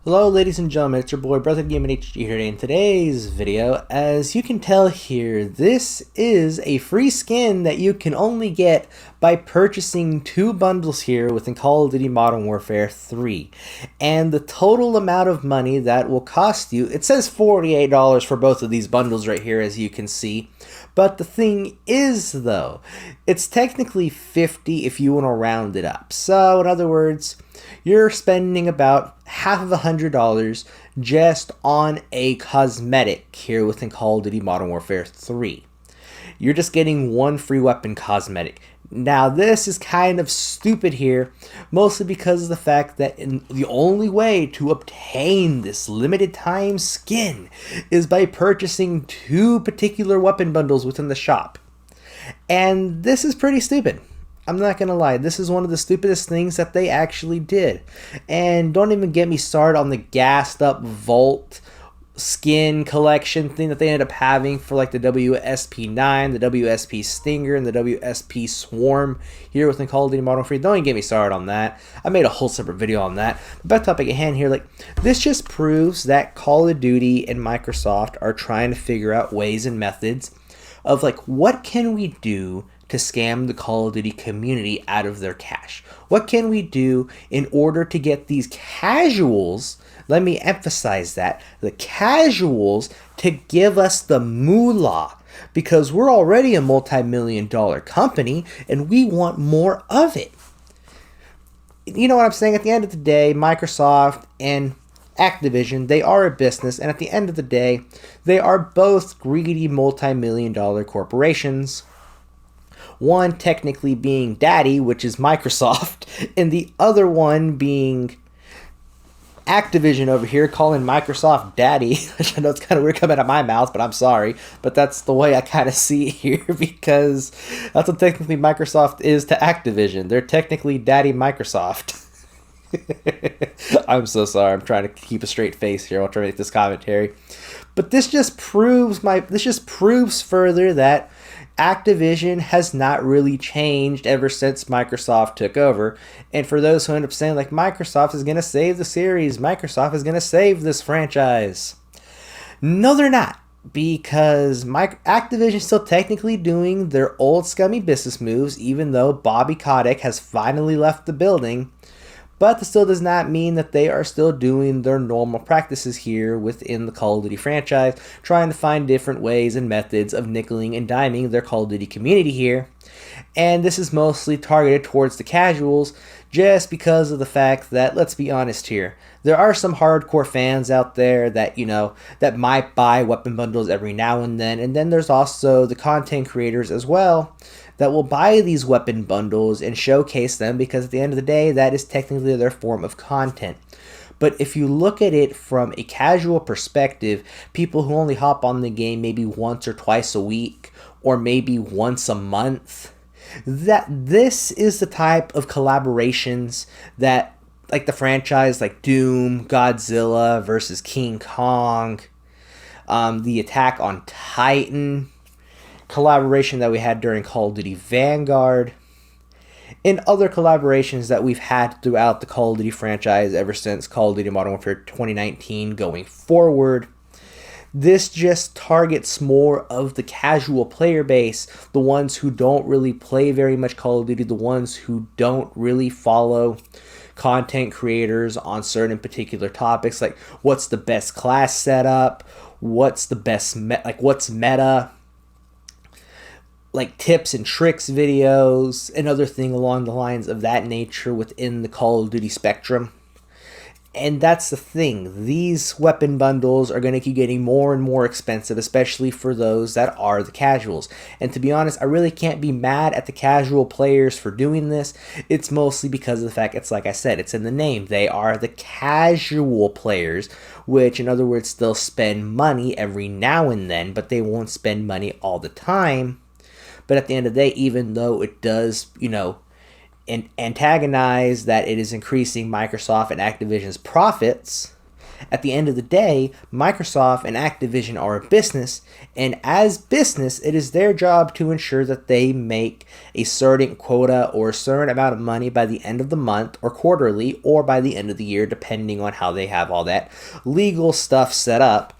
Hello ladies and gentlemen, it's your boy Brother Game HG here today. In today's video, as you can tell here, this is a free skin that you can only get by purchasing two bundles here within Call of Duty Modern Warfare 3. And the total amount of money that will cost you, it says $48 for both of these bundles right here, as you can see. But the thing is though, it's technically 50 if you want to round it up. So in other words, you're spending about half of $100 just on a cosmetic here within Call of Duty Modern Warfare 3. You're just getting one free weapon cosmetic. Now this is kind of stupid here, mostly because of the fact that the only way to obtain this limited time skin is by purchasing two particular weapon bundles within the shop. And this is pretty stupid. I'm not gonna lie, this is one of the stupidest things that they actually did. And don't even get me started on the gassed up Vault skin collection thing that they ended up having for like the WSP9, the WSP Stinger, and the WSP Swarm here within Call of Duty Modern Warfare. Don't even get me started on that. I made a whole separate video on that. But back topic at hand here, like this just proves that Call of Duty and Microsoft are trying to figure out ways and methods of like what can we do to scam the Call of Duty community out of their cash? What can we do in order to get these casuals, let me emphasize that, the casuals, to give us the moolah? Because we're already a multi-million-dollar company and we want more of it. You know what I'm saying? At the end of the day, Microsoft and Activision, they are a business, and at the end of the day, they are both greedy multi-million-dollar corporations. One technically being daddy, which is Microsoft, and the other one being Activision over here, calling Microsoft daddy, which I know it's kind of weird coming out of my mouth, but I'm sorry. But that's the way I kind of see it here, because that's what technically Microsoft is to Activision. They're technically daddy Microsoft. I'm so sorry. I'm trying to keep a straight face here while trying to make this commentary. But this just proves further that Activision has not really changed ever since Microsoft took over. And for those who end up saying like Microsoft is going to save the series, Microsoft is going to save this franchise, no they're not, because Activision is still technically doing their old scummy business moves, even though Bobby Kotick has finally left the building. But this still does not mean that they are still doing their normal practices here within the Call of Duty franchise, trying to find different ways and methods of nickeling and diming their Call of Duty community here. And this is mostly targeted towards the casuals, just because of the fact that, let's be honest here, there are some hardcore fans out there that, you know, that might buy weapon bundles every now and then there's also the content creators as well that will buy these weapon bundles and showcase them, because at the end of the day, that is technically their form of content. But if you look at it from a casual perspective, people who only hop on the game maybe once or twice a week, or maybe once a month, that this is the type of collaborations that, like the franchise like Doom, Godzilla versus King Kong, the Attack on Titan collaboration that we had during Call of Duty Vanguard, and other collaborations that we've had throughout the Call of Duty franchise ever since Call of Duty Modern Warfare 2019 going forward. This just targets more of the casual player base, the ones who don't really play very much Call of Duty, the ones who don't really follow content creators on certain particular topics, like what's the best class setup, what's the best what's meta, like tips and tricks videos, and other thing along the lines of that nature within the Call of Duty spectrum. And that's the thing, these weapon bundles are going to keep getting more and more expensive, especially for those that are the casuals. And to be honest, I really can't be mad at the casual players for doing this. It's mostly because of the fact, it's like I said, it's in the name. They are the casual players, which in other words, they'll spend money every now and then, but they won't spend money all the time. But at the end of the day, even though it does, you know, antagonize that it is increasing Microsoft and Activision's profits, At the end of the day, Microsoft and Activision are a business, and as business, it is their job to ensure that they make a certain quota or a certain amount of money by the end of the month or quarterly or by the end of the year, depending on how they have all that legal stuff set up.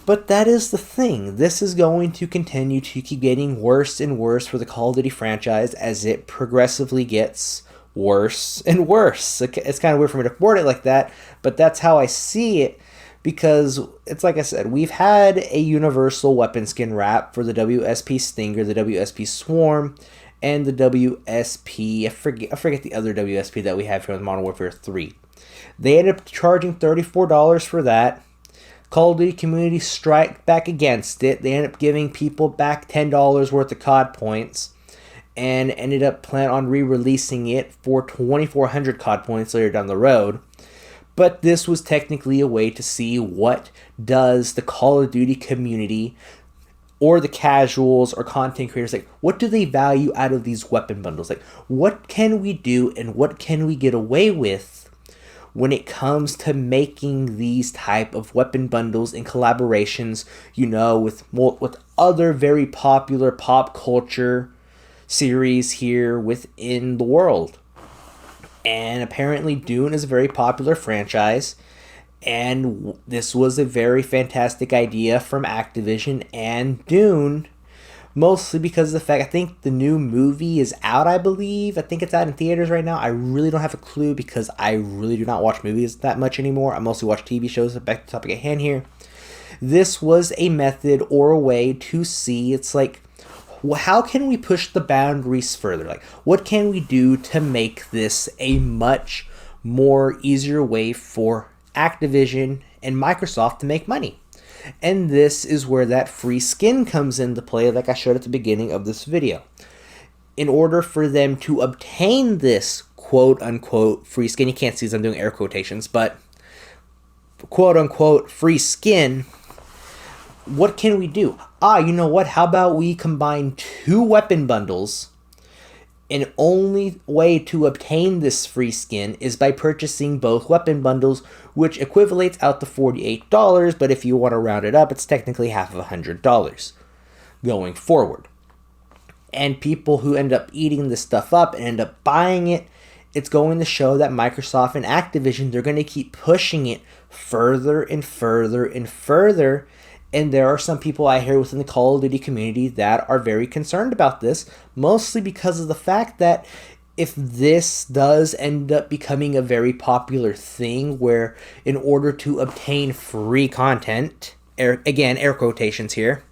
But that is the thing. This is going to continue to keep getting worse and worse for the Call of Duty franchise as it progressively gets worse and worse. It's kind of weird for me to word it like that, but that's how I see it, because it's like I said, we've had a universal weapon skin wrap for the WSP Stinger, the WSP Swarm, and the WSP, I forget the other WSP that we have here with Modern Warfare 3. They ended up charging $34 for that. Call of Duty community strike back against it. They ended up giving people back $10 worth of COD points and ended up planning on re-releasing it for 2,400 COD points later down the road. But this was technically a way to see what does the Call of Duty community or the casuals or content creators, like, what do they value out of these weapon bundles? Like, what can we do and what can we get away with when it comes to making these type of weapon bundles and collaborations, with other very popular pop culture series here within the world. And apparently Dune is a very popular franchise, and this was a very fantastic idea from Activision and Dune, mostly because of the fact, I think the new movie is out, I believe. I think it's out in theaters right now. I really don't have a clue because I really do not watch movies that much anymore. I mostly watch TV shows. Back to the topic at hand here. This was a method or a way to see, it's like, how can we push the boundaries further? Like, what can we do to make this a much more easier way for Activision and Microsoft to make money? And this is where that free skin comes into play, like I showed at the beginning of this video. In order for them to obtain this quote-unquote free skin, you can't see as I'm doing air quotations, but quote-unquote free skin, what can we do? You know what? How about we combine two weapon bundles? And only way to obtain this free skin is by purchasing both weapon bundles, which equivalates out to $48, but if you want to round it up, it's technically half of $100 going forward. And people who end up eating this stuff up and end up buying it, it's going to show that Microsoft and Activision, they're going to keep pushing it further and further and further. And there are some people I hear within the Call of Duty community that are very concerned about this, mostly because of the fact that if this does end up becoming a very popular thing where in order to obtain free content, again, air quotations here,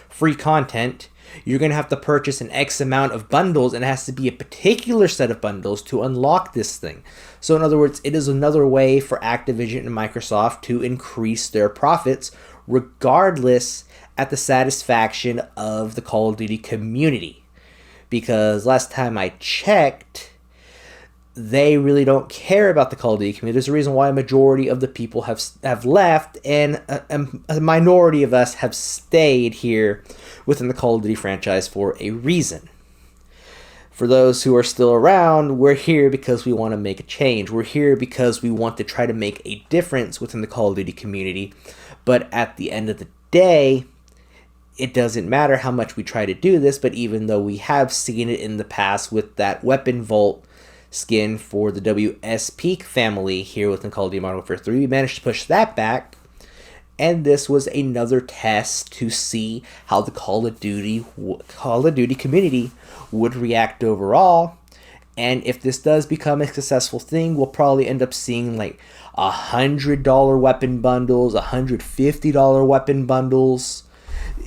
free content, you're going to have to purchase an X amount of bundles, and it has to be a particular set of bundles to unlock this thing. So in other words, it is another way for Activision and Microsoft to increase their profits, regardless at the satisfaction of the Call of Duty community. Because last time I checked, they really don't care about the Call of Duty community. There's a reason why a majority of the people have left, and a minority of us have stayed here within the Call of Duty franchise for a reason. For those who are still around, we're here because we want to make a change. We're here because we want to try to make a difference within the Call of Duty community. But at the end of the day, it doesn't matter how much we try to do this, but even though we have seen it in the past with that Weapon Vault skin for the WSP family here within Call of Duty Modern Warfare 3, we managed to push that back. And this was another test to see how the Call of Duty community would react overall. And if this does become a successful thing, we'll probably end up seeing like $100 weapon bundles, $150 weapon bundles.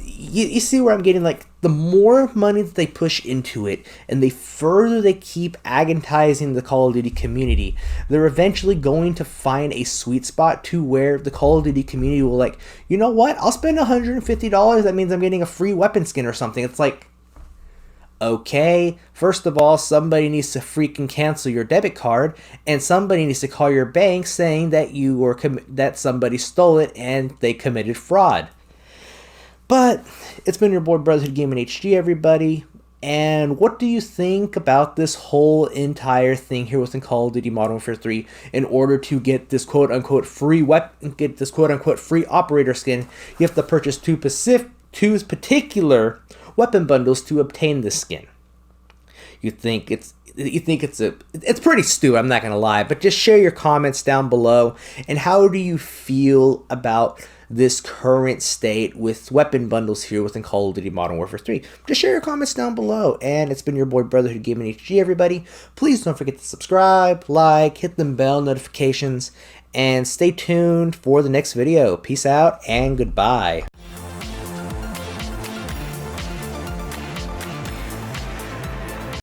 You see where I'm getting, like, the more money that they push into it and the further they keep agonizing the Call of Duty community, they're eventually going to find a sweet spot to where the Call of Duty community will, like, you know what, I'll spend $150, that means I'm getting a free weapon skin or something. It's like, okay, first of all, somebody needs to freaking cancel your debit card, and somebody needs to call your bank saying that that somebody stole it and they committed fraud. But it's been your boy Brotherhood Gaming HG, everybody. And what do you think about this whole entire thing here within Call of Duty Modern Warfare 3? In order to get this quote-unquote free weapon, get this quote-unquote free operator skin, you have to purchase two particular weapon bundles to obtain this skin. You think it's pretty stupid, I'm not gonna lie, but just share your comments down below. And how do you feel about this current state with weapon bundles here within Call of Duty Modern Warfare 3? Just share your comments down below. And it's been your boy Brotherhood Gaming HG, everybody. Please don't forget to subscribe, like, hit the bell notifications, and stay tuned for the next video. Peace out and goodbye.